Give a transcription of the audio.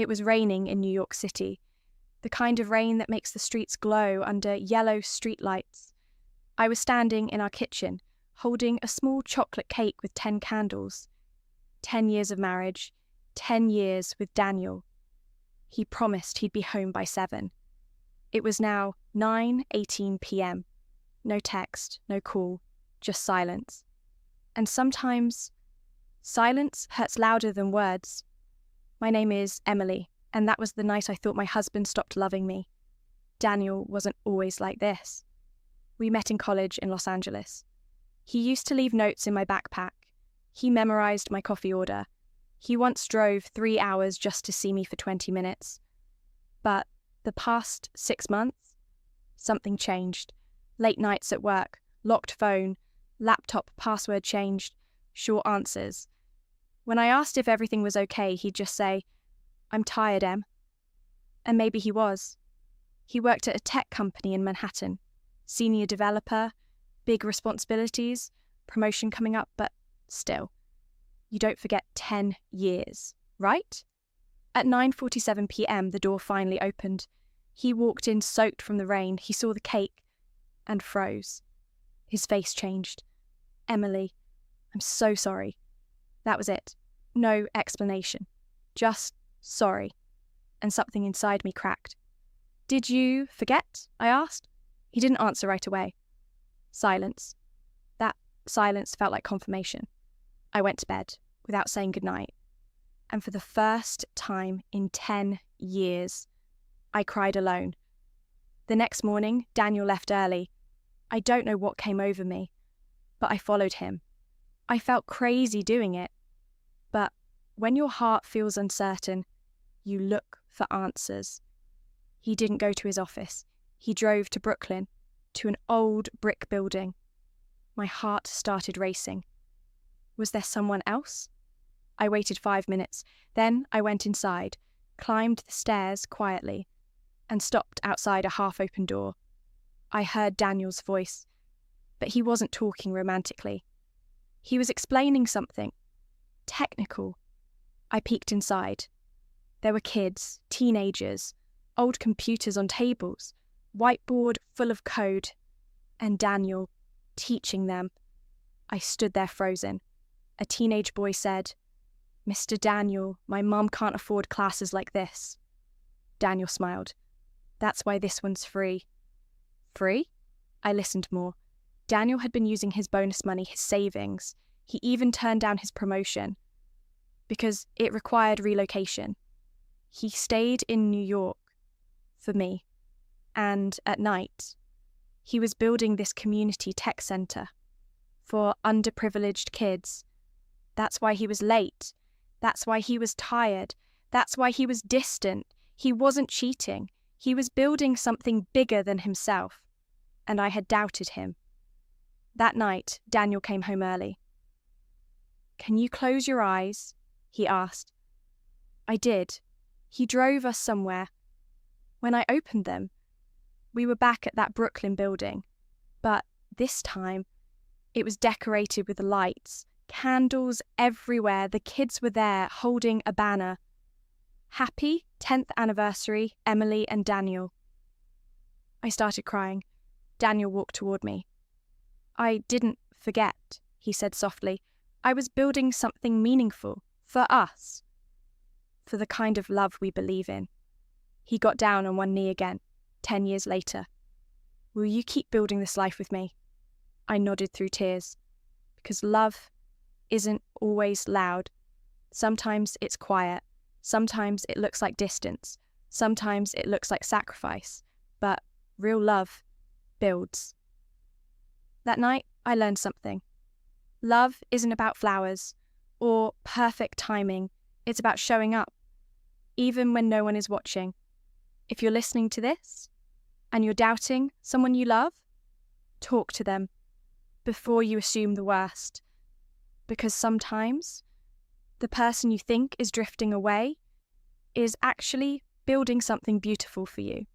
It was raining in New York City, the kind of rain that makes the streets glow under yellow streetlights. I was standing in our kitchen, holding a small chocolate cake with 10 candles. 10 years of marriage, 10 years with Daniel. He promised he'd be home by 7. It was now 9:18 p.m. No text, no call, just silence. And sometimes, silence hurts louder than words. My name is Emily, and that was the night I thought my husband stopped loving me. Daniel wasn't always like this. We met in college in Los Angeles. He used to leave notes in my backpack. He memorized my coffee order. He once drove 3 hours just to see me for 20 minutes. But the past 6 months, something changed. Late nights at work, locked phone, laptop password changed, short answers. When I asked if everything was okay, he'd just say, "I'm tired, Em." And maybe he was. He worked at a tech company in Manhattan. Senior developer, big responsibilities, promotion coming up, but still. You don't forget 10 years, right? At 9:47 p.m, the door finally opened. He walked in soaked from the rain. He saw the cake and froze. His face changed. "Emily, I'm so sorry." That was it. No explanation. Just sorry. And something inside me cracked. "Did you forget?" I asked. He didn't answer right away. Silence. That silence felt like confirmation. I went to bed without saying goodnight. And for the first time in 10 years, I cried alone. The next morning, Daniel left early. I don't know what came over me, but I followed him. I felt crazy doing it. But when your heart feels uncertain, you look for answers. He didn't go to his office. He drove to Brooklyn, to an old brick building. My heart started racing. Was there someone else? I waited 5 minutes. Then I went inside, climbed the stairs quietly, and stopped outside a half-open door. I heard Daniel's voice, but he wasn't talking romantically. He was explaining something technical. I peeked inside. There were kids, teenagers, old computers on tables, whiteboard full of code, and Daniel teaching them. I stood there frozen. A teenage boy said, "Mr. Daniel, my mum can't afford classes like this." Daniel smiled. "That's why this one's free." Free? I listened more. Daniel had been using his bonus money, his savings. He even turned down his promotion because it required relocation. He stayed in New York for me. And at night, he was building this community tech center for underprivileged kids. That's why he was late. That's why he was tired. That's why he was distant. He wasn't cheating. He was building something bigger than himself. And I had doubted him. That night, Daniel came home early. "Can you close your eyes?" he asked. I did. He drove us somewhere. When I opened them, we were back at that Brooklyn building. But this time, it was decorated with lights, candles everywhere. The kids were there holding a banner. "Happy 10th anniversary, Emily and Daniel." I started crying. Daniel walked toward me. "I didn't forget," he said softly. "I was building something meaningful for us, for the kind of love we believe in." He got down on one knee again, 10 years later. "Will you keep building this life with me?" I nodded through tears. Because love isn't always loud. Sometimes it's quiet. Sometimes it looks like distance. Sometimes it looks like sacrifice. But real love builds. That night, I learned something. Love isn't about flowers or perfect timing. It's about showing up, even when no one is watching. If you're listening to this and you're doubting someone you love, talk to them before you assume the worst. Because sometimes the person you think is drifting away is actually building something beautiful for you.